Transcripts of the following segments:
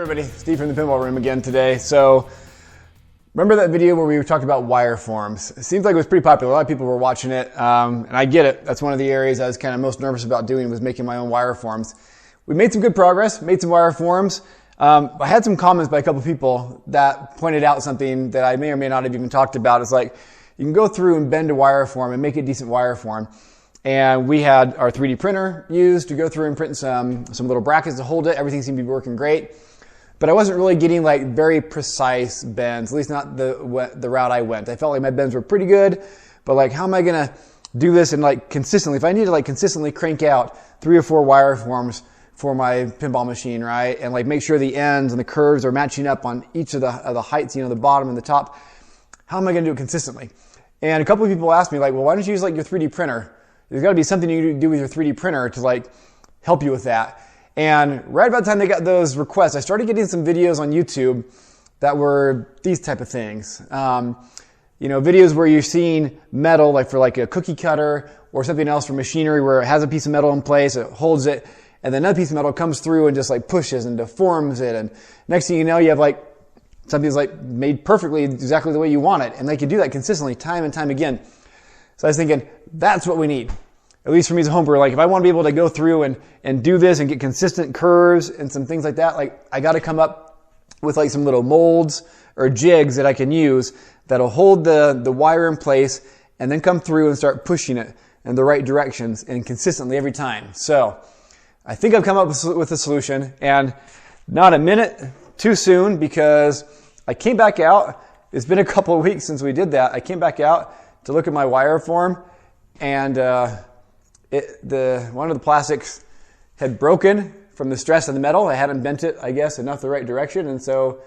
everybody, Steve from the Pinball Room again today. So, remember that video where we talked about wireforms? It seems like it was pretty popular. A lot of people were watching it, and I get it. That's one of the areas I was kind of most nervous about doing, was making my own wireforms. We made some good progress, made some wireforms. I had some comments by a couple people that pointed out something that I may or may not have even talked about. It's like, you can go through and bend a wireform and make a decent wireform. And we had our 3D printer used to go through and print some little brackets to hold it. Everything seemed to be working great. But I wasn't really getting like very precise bends, at least not the route I went. I felt like my bends were pretty good, but like, how am I gonna do this and like consistently, if I need to like consistently crank out 3 or 4 wireforms for my pinball machine, right? And like make sure the ends and the curves are matching up on each of the heights, you know, the bottom and the top. How am I gonna do it consistently? And a couple of people asked me like, well, why don't you use like your 3D printer? There's gotta be something you can do with your 3D printer to like help you with that. And right about the time they got those requests, I started getting some videos on YouTube that were these type of things. You know, videos where you're seeing metal, like for like a cookie cutter or something else for machinery where it has a piece of metal in place, it holds it, and then another piece of metal comes through and just like pushes and deforms it. And next thing you know, you have like something that's like made perfectly exactly the way you want it. And they can do that consistently time and time again. So I was thinking, that's what we need. At least for me as a home brewer, like if I want to be able to go through and do this and get consistent curves and some things like that, like I got to come up with like some little molds or jigs that I can use that'll hold the wire in place and then come through and start pushing it in the right directions and consistently every time. So I think I've come up with a solution, and not a minute too soon, because I came back out. It's been a couple of weeks since we did that. I came back out to look at my wireform, and one of the plastics had broken from the stress of the metal. I hadn't bent it, I guess, enough the right direction, and so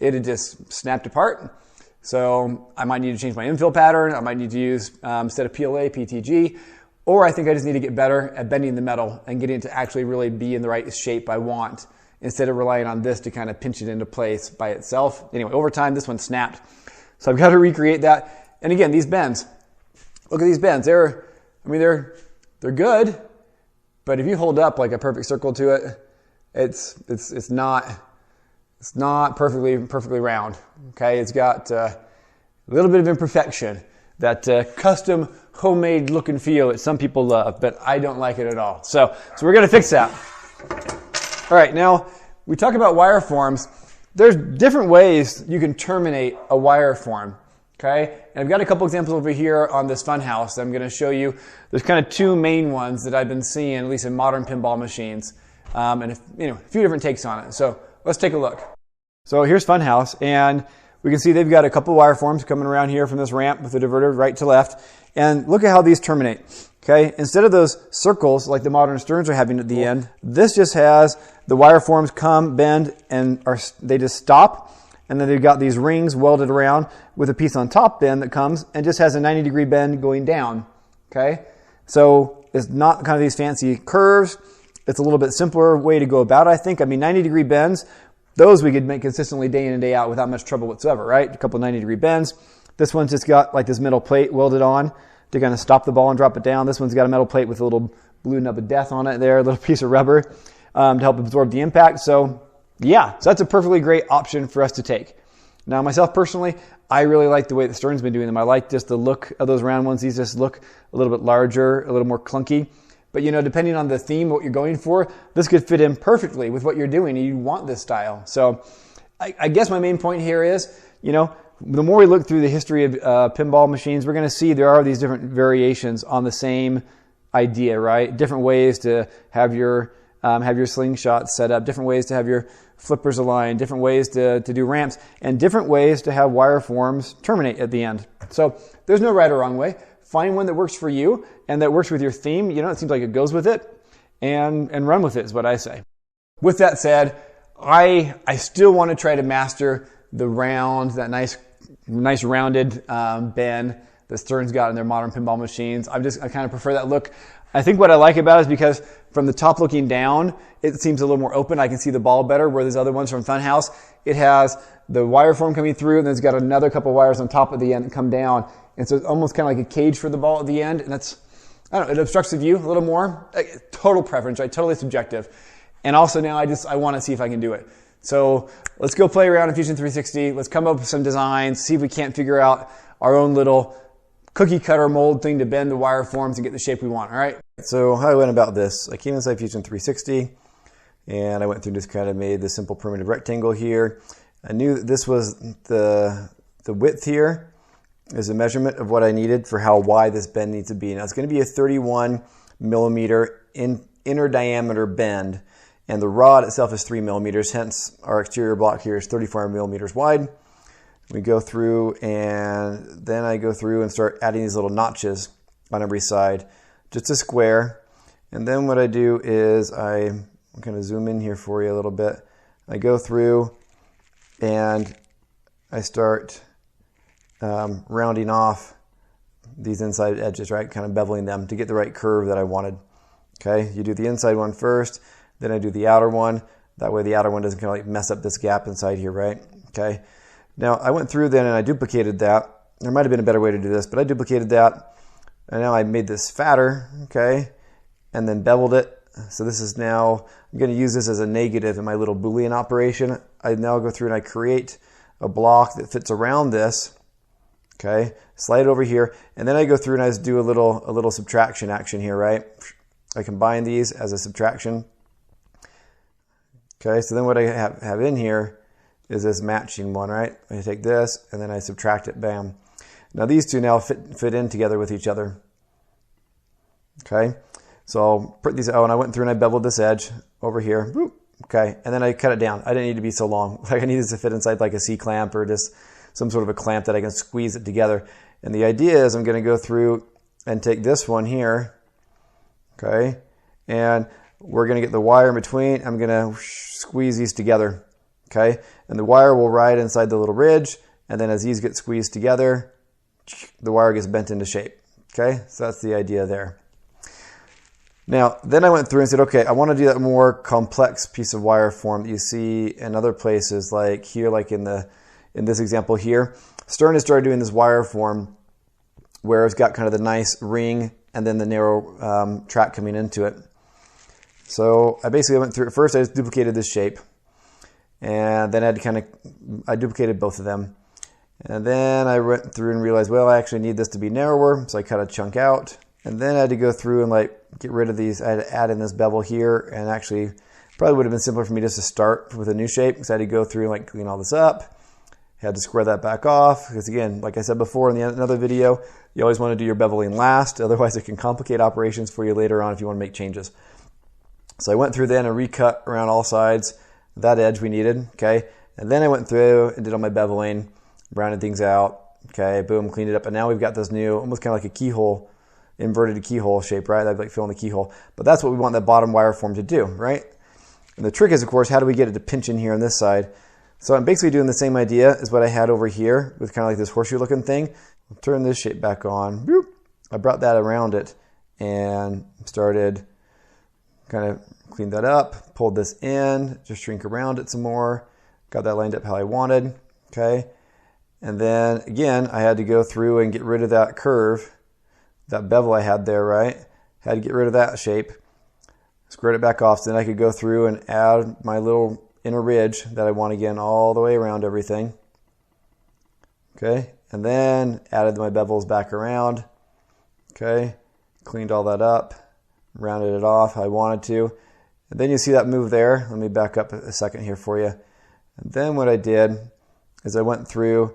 it had just snapped apart. So I might need to change my infill pattern. I might need to use, instead of PLA, PTG, or I think I just need to get better at bending the metal and getting it to actually really be in the right shape I want, instead of relying on this to kind of pinch it into place by itself. Anyway, over time, this one snapped. So I've got to recreate that. And again, these bends, look at these bends. They're good, but if you hold up like a perfect circle to it, it's not perfectly round. Okay, it's got a little bit of imperfection, that custom homemade look and feel that some people love, but I don't like it at all. So we're gonna fix that. All right, now we talk about wireforms. There's different ways you can terminate a wireform. Okay, and I've got a couple examples over here on this funhouse that I'm going to show you. There's kind of 2 main ones that I've been seeing, at least in modern pinball machines, and a few different takes on it. So let's take a look. So here's funhouse, and we can see they've got a couple of wireforms coming around here from this ramp with the diverter right to left, and look at how these terminate. Okay, instead of those circles like the modern Sterns are having at the end, this just has the wireforms come, bend, and they just stop. And then they've got these rings welded around with a piece on top bend that comes and just has a 90-degree bend going down. Okay, so it's not kind of these fancy curves. It's a little bit simpler way to go about it, I think. I mean, 90-degree bends, those we could make consistently day in and day out without much trouble whatsoever, right? A couple of 90-degree bends. This one's just got like this metal plate welded on to kind of stop the ball and drop it down. This one's got a metal plate with a little blue nub of death on it there, a little piece of rubber to help absorb the impact. So yeah, so that's a perfectly great option for us to take. Now, myself personally, I really like the way the Stern's been doing them. I like just the look of those round ones. These just look a little bit larger, a little more clunky. But you know, depending on the theme, what you're going for, this could fit in perfectly with what you're doing. You want this style. So I guess my main point here is, you know, the more we look through the history of pinball machines, we're going to see there are these different variations on the same idea, right? Different ways to have your slingshot set up, different ways to have your flippers aligned, different ways to do ramps, and different ways to have wireforms terminate at the end. So there's no right or wrong way. Find one that works for you and that works with your theme. You know, it seems like it goes with it, and run with it is what I say. With that said, I still want to try to master the round, that nice rounded bend that Stern's got in their modern pinball machines. I kind of prefer that look. I think what I like about it is because from the top looking down, it seems a little more open. I can see the ball better, where these other ones from Funhouse, it has the wireform coming through, and then it's got another couple of wires on top of the end that come down. And so it's almost kind of like a cage for the ball at the end. And that's, I don't know, it obstructs the view a little more. Total preference, right? Totally subjective. And also now I want to see if I can do it. So let's go play around in Fusion 360. Let's come up with some designs, see if we can't figure out our own little cookie cutter mold thing to bend the wireforms and get the shape we want, all right? So how I went about this, I came inside Fusion 360 and I went through and just kind of made this simple primitive rectangle here. I knew that this was the width here is a measurement of what I needed for how wide this bend needs to be. Now it's going to be a 31 millimeter inner diameter bend, and the rod itself is 3 millimeters, hence our exterior block here is 34 millimeters wide. We go through, and then I go through and start adding these little notches on every side, just a square. And then what I do is I'm going to zoom in here for you a little bit. I go through and I start rounding off these inside edges, right? Kind of beveling them to get the right curve that I wanted. Okay, you do the inside one first, then I do the outer one. That way the outer one doesn't kind of like mess up this gap inside here, right? Okay. Now I went through then and I duplicated that. There might have been a better way to do this, but I duplicated that. And now I made this fatter, okay, and then beveled it. So this is now, I'm going to use this as a negative in my little Boolean operation. I now go through and I create a block that fits around this, okay, slide it over here, and then I go through and I just do a little subtraction action here, right? I combine these as a subtraction. Okay, so then what I have in here is this matching one, right? I take this and then I subtract it, bam. Now these two now fit in together with each other. Okay, so I'll put these, oh, and I went through and I beveled this edge over here. Boop. Okay, and then I cut it down. I didn't need to be so long. Like I needed this to fit inside like a C-clamp or just some sort of a clamp that I can squeeze it together. And the idea is I'm going to go through and take this one here, okay, and we're going to get the wire in between. I'm going to squeeze these together, okay, and the wire will ride inside the little ridge, and then as these get squeezed together, the wire gets bent into shape, okay, so that's the idea there. Now, then I went through and said, okay, I want to do that more complex piece of wire form that you see in other places, like here, like in this example here. Stern has started doing this wire form where it's got kind of the nice ring and then the narrow track coming into it. So I basically went through it. First, I just duplicated this shape, and then I duplicated both of them. And then I went through and realized, well, I actually need this to be narrower, so I cut a chunk out. And then I had to go through and like get rid of these. I had to add in this bevel here, and actually probably would have been simpler for me just to start with a new shape, because I had to go through and like clean all this up. Had to square that back off, because again, like I said before in another video, you always want to do your beveling last, otherwise it can complicate operations for you later on if you want to make changes. So I went through then and recut around all sides that edge we needed, okay? And then I went through and did all my beveling, rounded things out, okay, boom, cleaned it up, and now we've got this new, almost kind of like a keyhole, inverted keyhole shape, right? I'd like filling the keyhole. But that's what we want that bottom wire form to do, right? And the trick is, of course, how do we get it to pinch in here on this side? So I'm basically doing the same idea as what I had over here with kind of like this horseshoe looking thing. I'll turn this shape back on. Boop. I brought that around it and started kind of cleaned that up, pulled this in, just shrink around it some more, got that lined up how I wanted, okay? And then again, I had to go through and get rid of that curve, that bevel I had there, right? Had to get rid of that shape, squared it back off, so then I could go through and add my little inner ridge that I want again all the way around everything. Okay, and then added my bevels back around. Okay, cleaned all that up, rounded it off how I wanted to. And then you see that move there. Let me back up a second here for you. And then what I did is I went through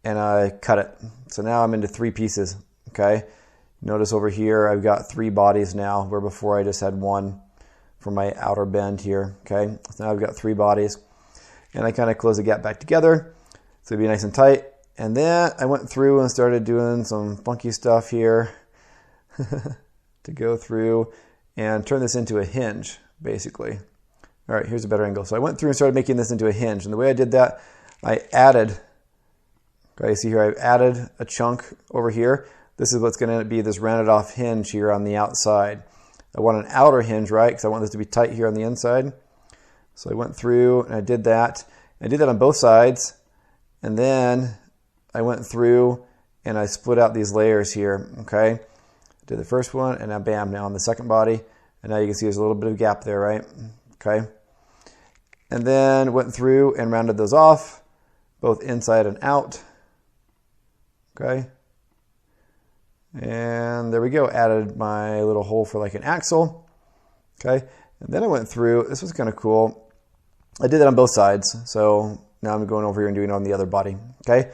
and I cut it. So now I'm into 3 pieces, okay? Notice over here I've got 3 bodies now, where before I just had 1 for my outer bend here, okay? So now I've got 3 bodies. And I kind of close the gap back together so it'd be nice and tight. And then I went through and started doing some funky stuff here to go through and turn this into a hinge, basically. All right, here's a better angle. So I went through and started making this into a hinge. And the way I did that, I added, okay, see here, I added a chunk over here. This is what's going to be this rounded off hinge here on the outside. I want an outer hinge, right, because I want this to be tight here on the inside. So I went through and I did that. I did that on both sides. And then I went through and I split out these layers here, okay? Did the first one, and now bam, now on the second body. And now you can see there's a little bit of gap there, right? Okay. and then went through and rounded those off, both inside and out. Okay. And there we go. Added my little hole for like an axle. Okay. And then I went through, this was kind of cool. I did that on both sides. So now I'm going over here and doing it on the other body. Okay.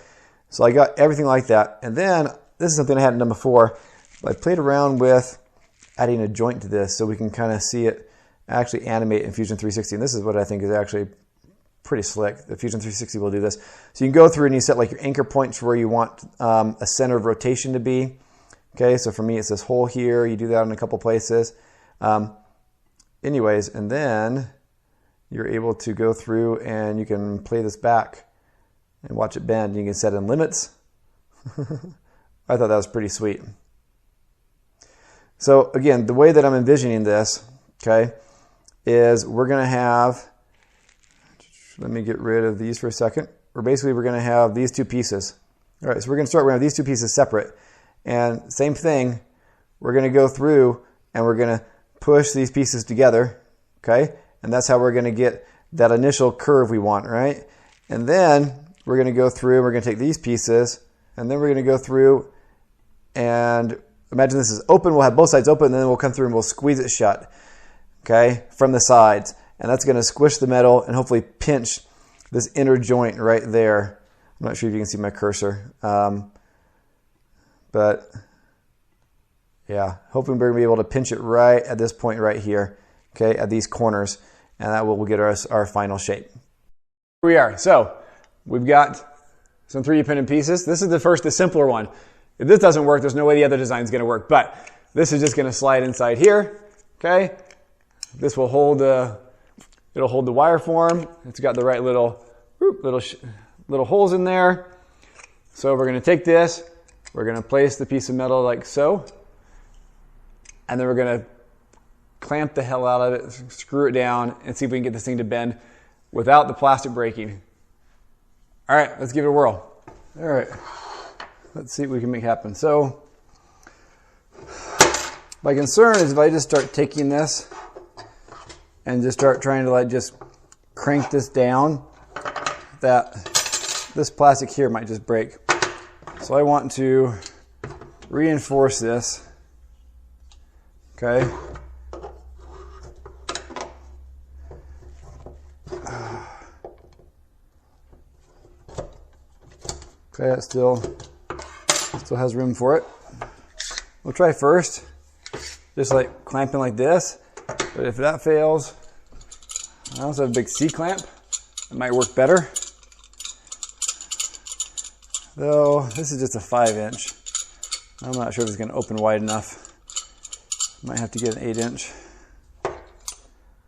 So I got everything like that. And then this is something I hadn't done before. I played around with adding a joint to this so we can kind of see it actually animate in Fusion 360. And this is what I think is actually pretty slick. The Fusion 360 will do this. So you can go through and you set like your anchor points where you want a center of rotation to be. Okay, so for me it's this hole here. You do that in a couple places. Anyways, and then you're able to go through and you can play this back and watch it bend. You can set in limits. I thought that was pretty sweet. So again, the way that I'm envisioning this, okay, is we're going to have, let me get rid of these for a second. We're going to have these two pieces. All right, so we're going to start, we're going to have these two pieces separate. And same thing, we're going to go through and we're going to push these pieces together, okay? And that's how we're going to get that initial curve we want, right? And then we're going to go through and we're going to take these pieces and then we're going to go through and imagine this is open. We'll have both sides open and then we'll come through and we'll squeeze it shut, okay, from the sides. And that's going to squish the metal and hopefully pinch this inner joint right there. I'm not sure if you can see my cursor. But yeah, hoping we're going to be able to pinch it right at this point right here, okay, at these corners, and that will get us our final shape. Here we are. So we've got some 3D printed pieces. This is the simpler one. If this doesn't work, there's no way the other design is going to work, but this is just going to slide inside here, okay? This will hold it'll hold the wire form. It's got the right little holes in there. So we're going to take this. We're going to place the piece of metal like so, and then we're going to clamp the hell out of it, screw it down, and see if we can get this thing to bend without the plastic breaking. All right, let's give it a whirl. All right, let's see what we can make happen. So my concern is if I just start taking this and just start trying to like just crank this down, that this plastic here might just break. So I want to reinforce this, okay? Okay, that still has room for it. We'll try first, just like clamping like this, but if that fails, I also have a big C-clamp. It might work better. Though this is just a 5-inch. I'm not sure if it's going to open wide enough. Might have to get an 8-inch.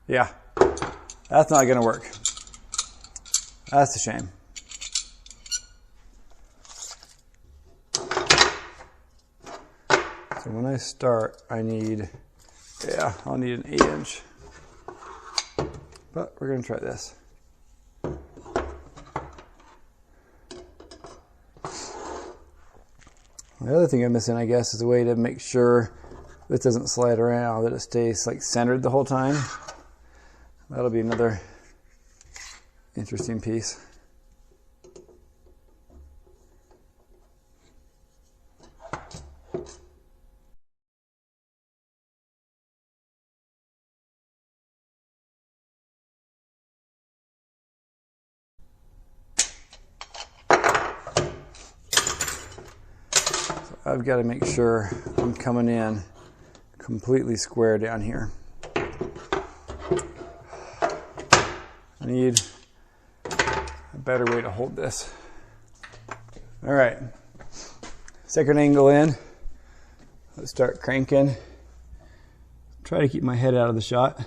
Yeah, that's not going to work. That's a shame. So when I start, I'll need an 8-inch. But we're going to try this. The other thing I'm missing, I guess, is a way to make sure this doesn't slide around, that it stays like centered the whole time. That'll be another interesting piece. I've got to make sure I'm coming in completely square down here. I need a better way to hold this. All right, second angle in. Let's start cranking. Try to keep my head out of the shot.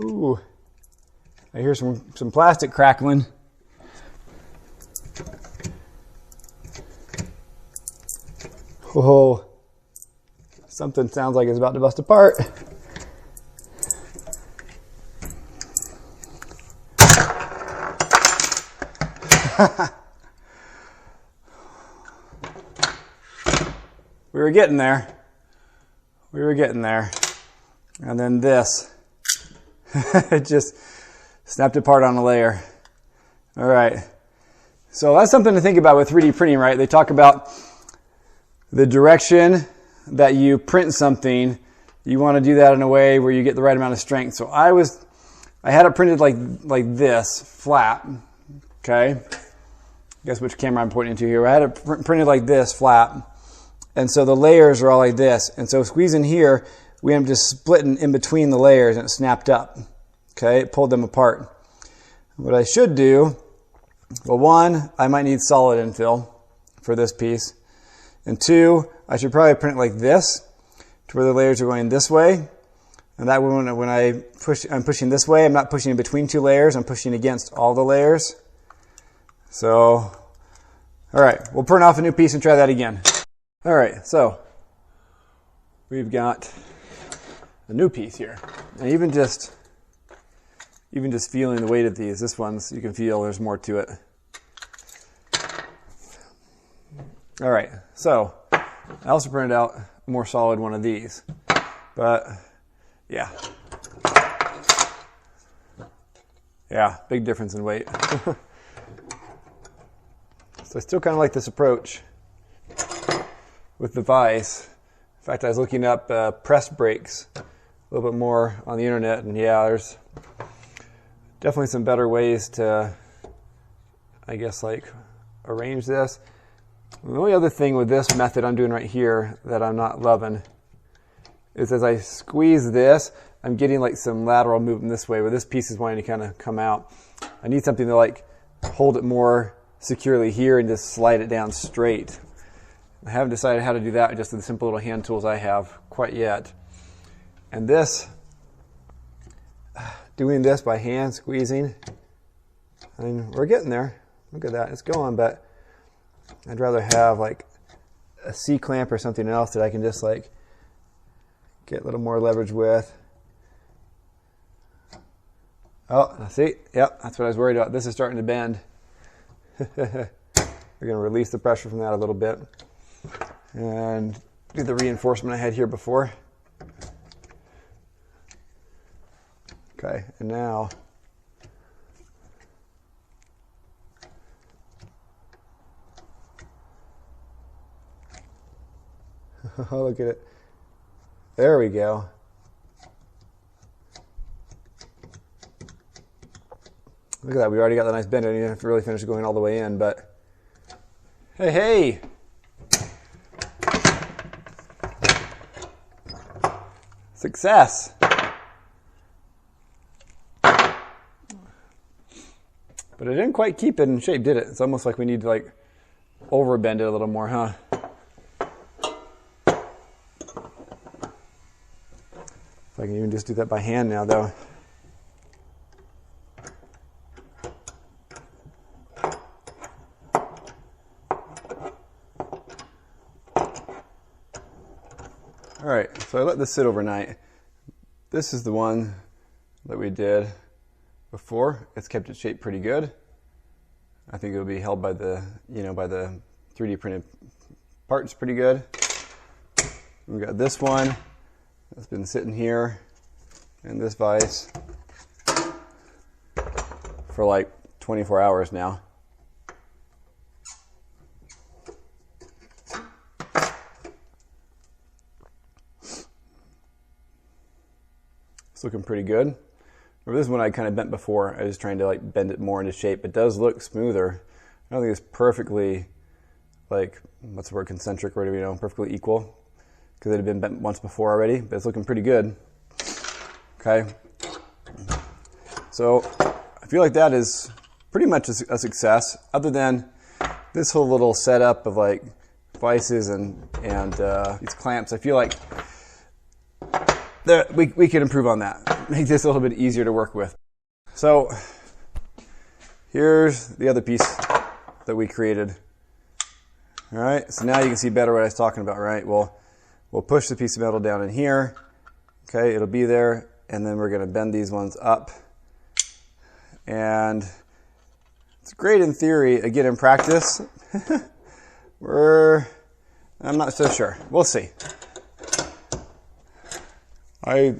Ooh, I hear some plastic crackling. Whoa, something sounds like it's about to bust apart. We were getting there. we were getting there. And then this, it just snapped apart on a layer. All right. So that's something to think about with 3D printing, right? They talk about the direction that you print something. You want to do that in a way where you get the right amount of strength. So I had it printed like this, flat. Okay. Guess which camera I'm pointing to here. I had it printed like this, flat. And so the layers are all like this. And so squeezing here, we ended up just splitting in between the layers and it snapped up. Okay, it pulled them apart. What I should do, well, one, I might need solid infill for this piece. And two, I should probably print it like this, to where the layers are going this way. And that way, when I'm pushing this way, I'm not pushing in between two layers, I'm pushing against all the layers. So, all right, we'll print off a new piece and try that again. All right, so we've got a new piece here. And even just feeling the weight of these, this one's, you can feel there's more to it. All right, so I also printed out a more solid one of these, but yeah, big difference in weight. So I still kind of like this approach with the vise. In fact, I was looking up press brakes a little bit more on the internet, and yeah, there's definitely some better ways to, I guess, like arrange this. The only other thing with this method I'm doing right here that I'm not loving is as I squeeze this, I'm getting like some lateral movement this way, where this piece is wanting to kind of come out. I need something to like hold it more securely here and just slide it down straight. I haven't decided how to do that just with the simple little hand tools I have quite yet. And this, doing this by hand squeezing, I mean, we're getting there. Look at that, it's going, but I'd rather have like a C-clamp or something else that I can just like get a little more leverage with. Oh, see, yep, that's what I was worried about. This is starting to bend. We're going to release the pressure from that a little bit and do the reinforcement I had here before. Okay, and now oh, look at it. There we go. Look at that, we already got the nice bend. I didn't have to really finish going all the way in, but hey! Success! But it didn't quite keep it in shape, did it? It's almost like we need to like overbend it a little more, huh? If I can even just do that by hand now, though. All right, so I let this sit overnight. This is the one that we did before. It's kept its shape pretty good. I think it'll be held by the, by the 3D printed parts pretty good. We got this one that's been sitting here in this vise for like 24 hours now. It's looking pretty good. Remember, this one I kind of bent before. I was trying to like bend it more into shape. It does look smoother. I don't think it's perfectly, like, what's the word, concentric, or whatever, perfectly equal, because it had been bent once before already, but it's looking pretty good. Okay. So I feel like that is pretty much a success, other than this whole little setup of like vices and these clamps. I feel like we could improve on that, make this a little bit easier to work with. So here's the other piece that we created. All right, so now you can see better what I was talking about, right? We'll push the piece of metal down in here. Okay, it'll be there, and then we're going to bend these ones up. And it's great in theory. Again, in practice, I'm not so sure. We'll see. I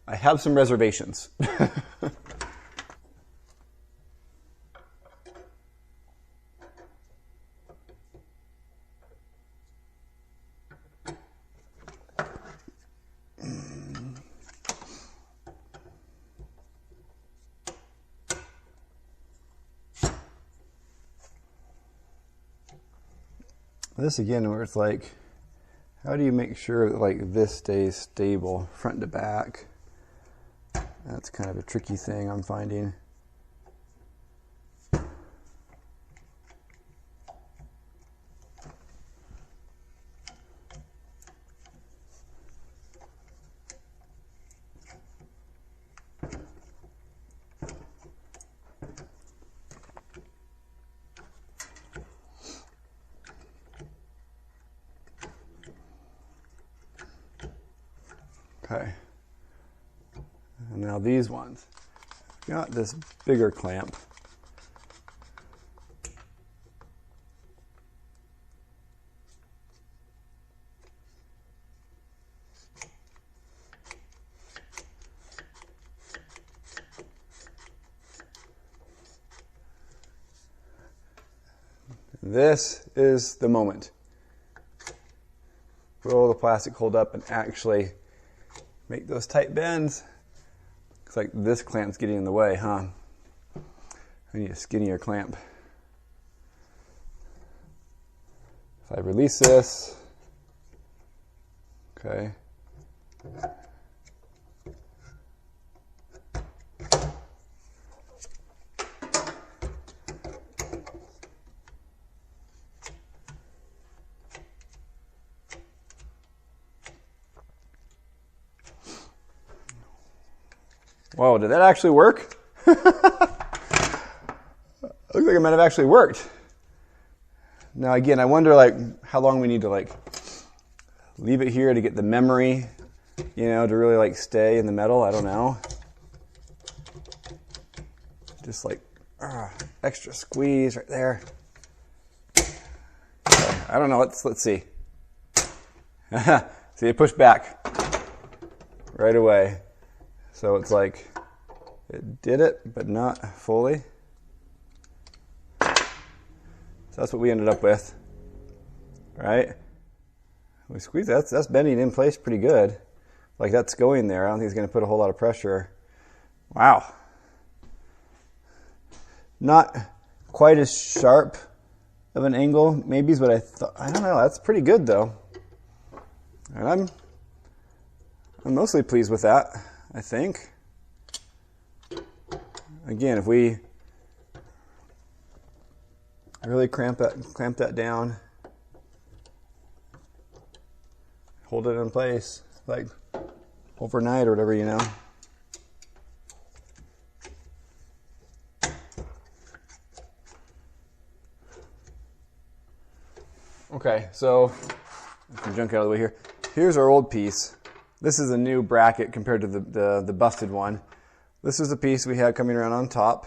have some reservations. This again, where it's like, how do you make sure that like this stays stable front to back? That's kind of a tricky thing I'm finding. Okay, and now these ones. Got this bigger clamp. This is the moment. Will the plastic hold up and actually make those tight bends? Looks like this clamp's getting in the way, huh? I need a skinnier clamp. If I release this, okay. Whoa, did that actually work? Looks like it might have actually worked. Now again, I wonder like how long we need to like leave it here to get the memory, you know, to really like stay in the metal. I don't know. Just like extra squeeze right there. Okay, I don't know. Let's see. See, it pushed back right away. So it's like it did it, but not fully. So that's what we ended up with, right? We squeeze that. That's bending in place pretty good. Like that's going there. I don't think it's going to put a whole lot of pressure. Wow. Not quite as sharp of an angle, maybe is what I thought. I don't know. That's pretty good though. And I'm mostly pleased with that, I think. Again, if we really clamp that down, hold it in place like overnight or whatever, you know. Okay, so some junk out of the way here. Here's our old piece. This is a new bracket compared to the busted one. This is the piece we had coming around on top.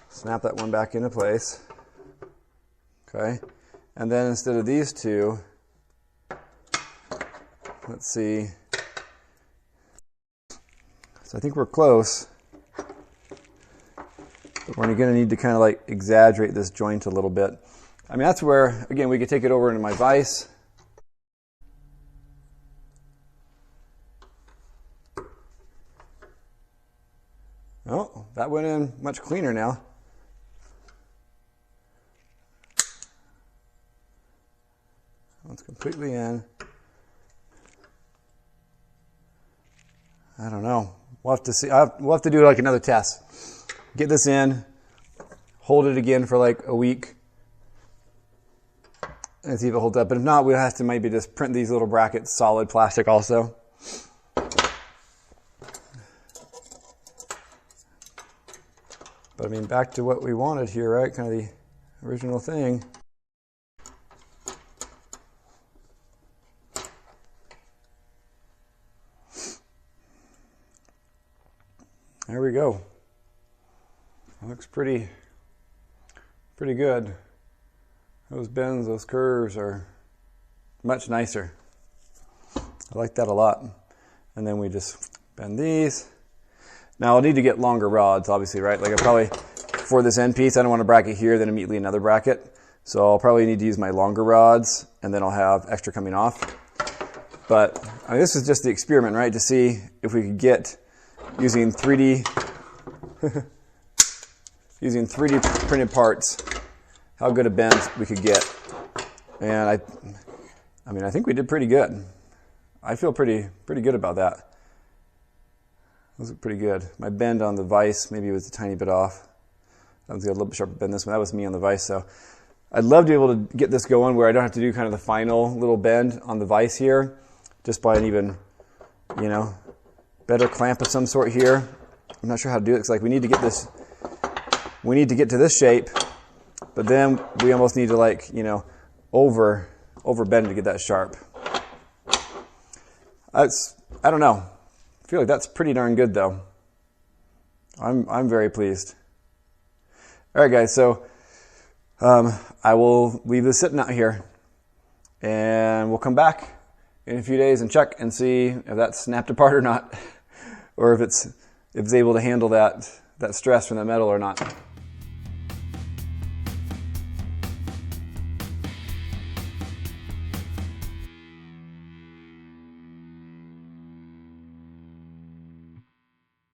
Snap that one back into place. Okay, and then instead of these two, let's see. So I think we're close. But we're going to need to kind of like exaggerate this joint a little bit. I mean, that's where, again, we could take it over into my vise. Oh, that went in much cleaner now. It's completely in. I don't know. We'll have to see. We'll have to do like another test. Get this in, hold it again for like a week, and see if it holds up. But if not, we'll have to maybe just print these little brackets solid plastic also. But I mean, back to what we wanted here, right? Kind of the original thing. There we go. It looks pretty good. Those bends, those curves are much nicer. I like that a lot. And then we just bend these. Now I'll need to get longer rods, obviously, right? Like I probably, for this end piece, I don't want a bracket here, then immediately another bracket. So I'll probably need to use my longer rods, and then I'll have extra coming off. But I mean, this is just the experiment, right? To see if we could get, using 3D, using 3D printed parts, how good a bend we could get. And I mean, I think we did pretty good. I feel pretty good about that. Those look pretty good. My bend on the vise maybe was a tiny bit off. I was got a little bit sharper bend this one. That was me on the vise. So I'd love to be able to get this going where I don't have to do kind of the final little bend on the vise here, just by an even, you know, better clamp of some sort here. I'm not sure how to do it. It's like we need to get this, we need to get to this shape, but then we almost need to, like, you know, over bend to get that sharp. I don't know. I feel like that's pretty darn good though. I'm very pleased. All right, guys. So I will leave this sitting out here, and we'll come back in a few days and check and see if that's snapped apart or not, or if it's able to handle that stress from the metal or not.